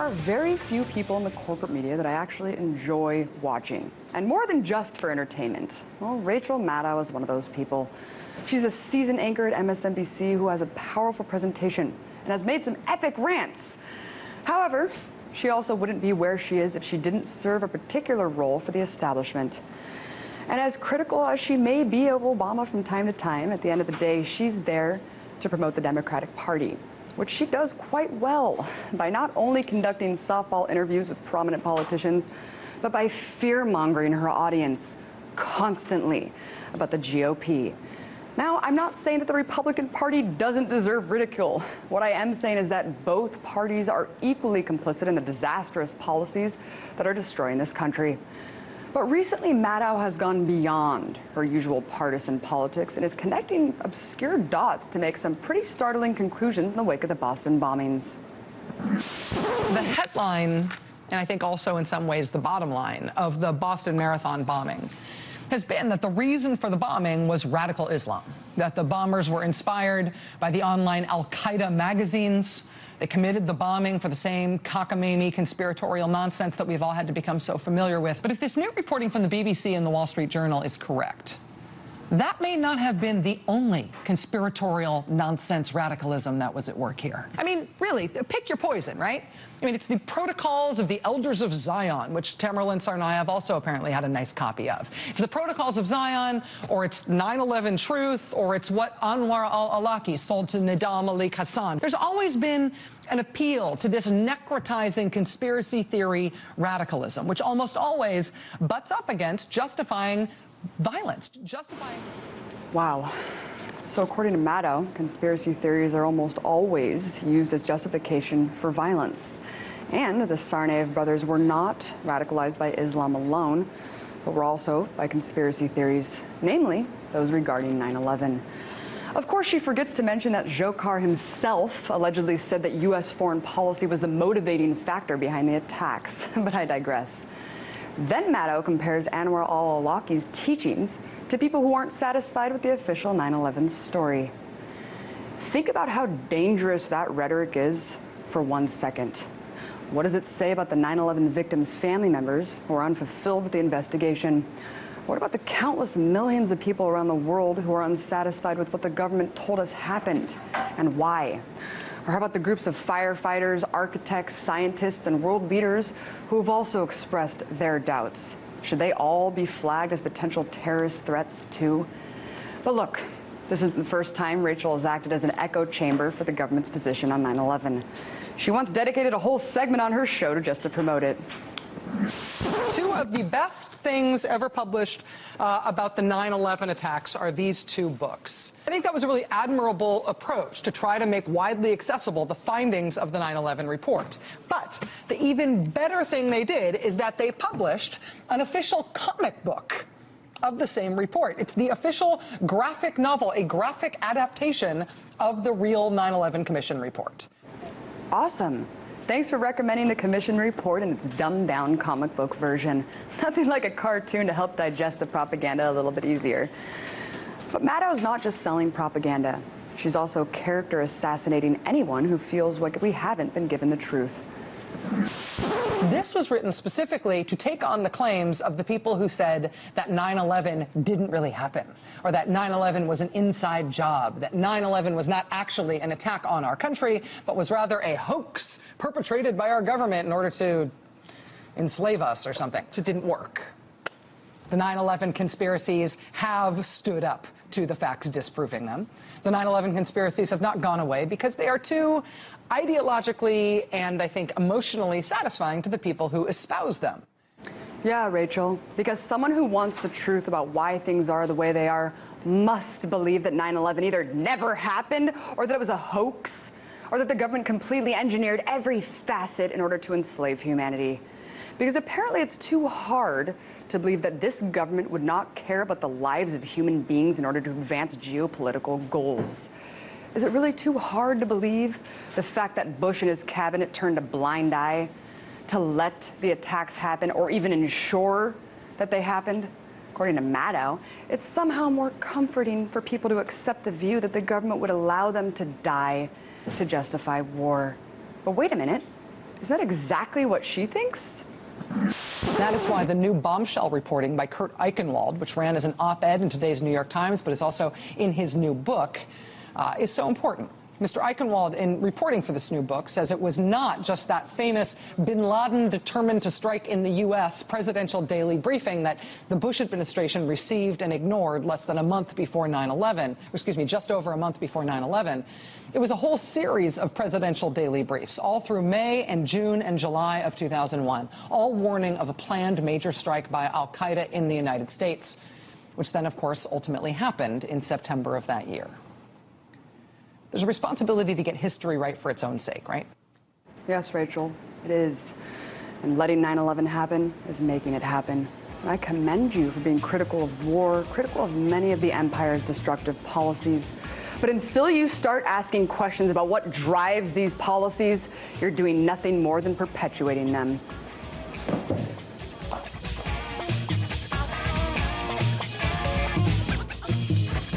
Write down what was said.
are very few people in the corporate media that I actually enjoy watching, and more than just for entertainment. Well, Rachel Maddow is one of those people. She's a seasoned anchor at MSNBC who has a powerful presentation and has made some epic rants. However, she also wouldn't be where she is if she didn't serve a particular role for the establishment. And as critical as she may be of Obama from time to time, at the end of the day, she's there to promote the Democratic Party, which she does quite well by not only conducting softball interviews with prominent politicians, but by fear-mongering her audience constantly about the GOP. Now, I'm not saying that the Republican Party doesn't deserve ridicule. What I am saying is that both parties are equally complicit in the disastrous policies that are destroying this country. But recently, Maddow has gone beyond her usual partisan politics and is connecting obscure dots to make some pretty startling conclusions in the wake of the Boston bombings. The headline, and I think also in some ways the bottom line, of the Boston Marathon bombing has been that the reason for the bombing was radical Islam, that the bombers were inspired by the online Al-Qaeda magazines. They committed the bombing for the same cockamamie conspiratorial nonsense that we've all had to become so familiar with. But if this new reporting from the BBC and the Wall Street Journal is correct, that may not have been the only conspiratorial nonsense radicalism that was at work here. I mean, really, pick your poison, right? I mean, it's the Protocols of the Elders of Zion, which Tamerlan Tsarnaev also apparently had a nice copy of. It's the Protocols of Zion, or it's 9/11 Truth, or it's what Anwar al-Awlaki sold to Nidal Malik Hassan. There's always been an appeal to this necrotizing conspiracy theory radicalism, which almost always butts up against justifying violence, Wow. So according to Maddow, conspiracy theories are almost always used as justification for violence. And the Tsarnaev brothers were not radicalized by Islam alone, but were also by conspiracy theories, namely those regarding 9/11. Of course, she forgets to mention that Dzhokhar himself allegedly said that U.S. foreign policy was the motivating factor behind the attacks, but I digress. Then Maddow compares Anwar al-Awlaki's teachings to people who aren't satisfied with the official 9/11 story. Think about how dangerous that rhetoric is for 1 second. What does it say about the 9/11 victims' family members who are unfulfilled with the investigation? What about the countless millions of people around the world who are unsatisfied with what the government told us happened and why? Or how about the groups of firefighters, architects, scientists, and world leaders who have also expressed their doubts? Should they all be flagged as potential terrorist threats too? But look, this isn't the first time Rachel has acted as an echo chamber for the government's position on 9/11. She once dedicated a whole segment on her show just to promote it. Two of the best things ever published about the 9/11 attacks are these two books. I think that was a really admirable approach to try to make widely accessible the findings of the 9/11 report. But the even better thing they did is that they published an official comic book of the same report. It's the official graphic novel, a graphic adaptation of the real 9/11 Commission report. Awesome. Thanks for recommending the Commission report and its dumbed-down comic book version. Nothing like a cartoon to help digest the propaganda a little bit easier. But Maddow's not just selling propaganda. She's also character assassinating anyone who feels like we haven't been given the truth. This was written specifically to take on the claims of the people who said that 9/11 didn't really happen, or that 9/11 was an inside job, that 9/11 was not actually an attack on our country, but was rather a hoax perpetrated by our government in order to enslave us or something. It didn't work. The 9/11 conspiracies have stood up to the facts disproving them. The 9/11 conspiracies have not gone away because they are too ideologically and, I think, emotionally satisfying to the people who espouse them. Yeah, Rachel, because someone who wants the truth about why things are the way they are must believe that 9/11 either never happened or that it was a hoax or that the government completely engineered every facet in order to enslave humanity. Because apparently it's too hard to believe that this government would not care about the lives of human beings in order to advance geopolitical goals. Is it really too hard to believe the fact that Bush and his cabinet turned a blind eye to let the attacks happen or even ensure that they happened? According to Maddow, it's somehow more comforting for people to accept the view that the government would allow them to die to justify war. But wait a minute. Is that exactly what she thinks? That is why the new bombshell reporting by Kurt Eichenwald, which ran as an op-ed in today's New York Times, but is also in his new book, is so important. Mr. Eichenwald, in reporting for this new book, says it was not just that famous bin Laden determined to strike in the U.S. presidential daily briefing that the Bush administration received and ignored less than a month before 9/11, excuse me, just over a month before 9/11. It was a whole series of presidential daily briefs, all through May and June and July of 2001, all warning of a planned major strike by al-Qaeda in the United States, which then, of course, ultimately happened in September of that year. There's a responsibility to get history right for its own sake, right? Yes, Rachel, it is. And letting 9/11 happen is making it happen. And I commend you for being critical of war, critical of many of the empire's destructive policies. But until you start asking questions about what drives these policies, you're doing nothing more than perpetuating them.